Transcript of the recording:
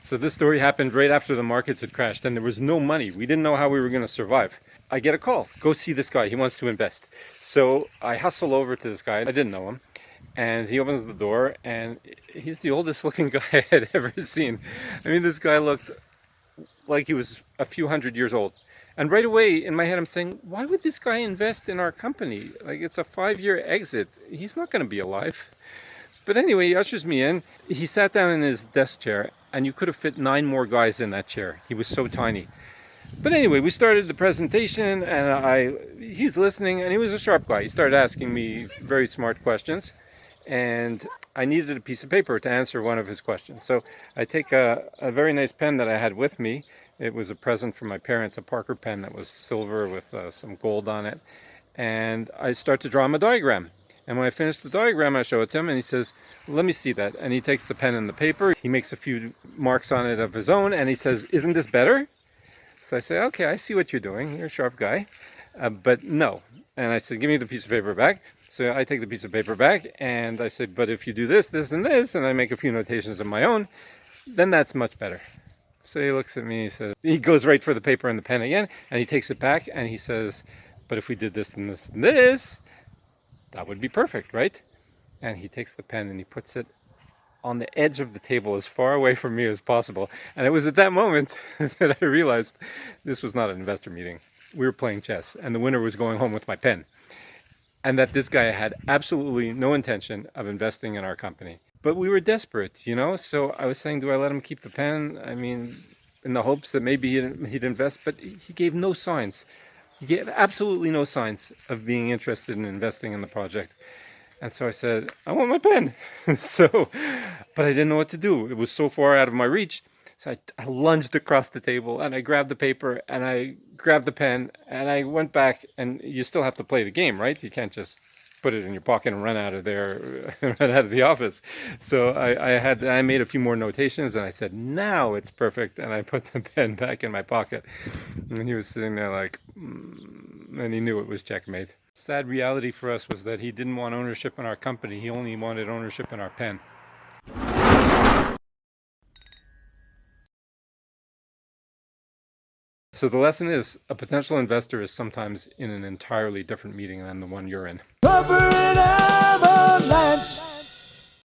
So this story happened right after the markets had crashed and there was no money. We didn't know how we were going to survive. I get a call, go see this guy, he wants to invest. So I hustle over to this guy, I didn't know him, and he opens the door and he's the oldest looking guy I had ever seen. I mean, this guy looked like he was a few hundred years old. And right away in my head I'm saying, why would this guy invest in our company? Like, it's a 5-year exit. He's not going to be alive. But anyway, he ushers me in. He sat down in his desk chair and you could have fit 9 more guys in that chair. He was so tiny. But anyway, we started the presentation and he's listening, and he was a sharp guy. He started asking me very smart questions and I needed a piece of paper to answer one of his questions. So I take a very nice pen that I had with me. It was a present from my parents, a Parker pen that was silver with some gold on it. And I start to draw him a diagram. And when I finish the diagram, I show it to him and he says, let me see that. And he takes the pen and the paper. He makes a few marks on it of his own and he says, isn't this better? So I say, okay, I see what you're doing. You're a sharp guy. But no. And I said, give me the piece of paper back. So I take the piece of paper back and I said, but if you do this, this, and this, and I make a few notations of my own, then that's much better. So he looks at me, he says, he goes right for the paper and the pen again, and he takes it back and he says, but if we did this and this and this, that would be perfect, right? And he takes the pen and he puts it on the edge of the table as far away from me as possible. And it was at that moment that I realized this was not an investor meeting. We were playing chess and the winner was going home with my pen. And that this guy had absolutely no intention of investing in our company. But we were desperate, you know? So I was saying, do I let him keep the pen? I mean, in the hopes that maybe he'd invest, but he gave no signs. He gave absolutely no signs of being interested in investing in the project. And so I said, I want my pen. But I didn't know what to do. It was so far out of my reach. So I lunged across the table and I grabbed the paper and I grabbed the pen and I went back, and you still have to play the game, right? You can't just put it in your pocket and run out of there, run out of the office. So I made a few more notations and I said, now it's perfect. And I put the pen back in my pocket. And he was sitting there like, and he knew it was checkmate. Sad reality for us was that he didn't want ownership in our company. He only wanted ownership in our pen. So the lesson is, a potential investor is sometimes in an entirely different meeting than the one you're in. Rubber and avalanche.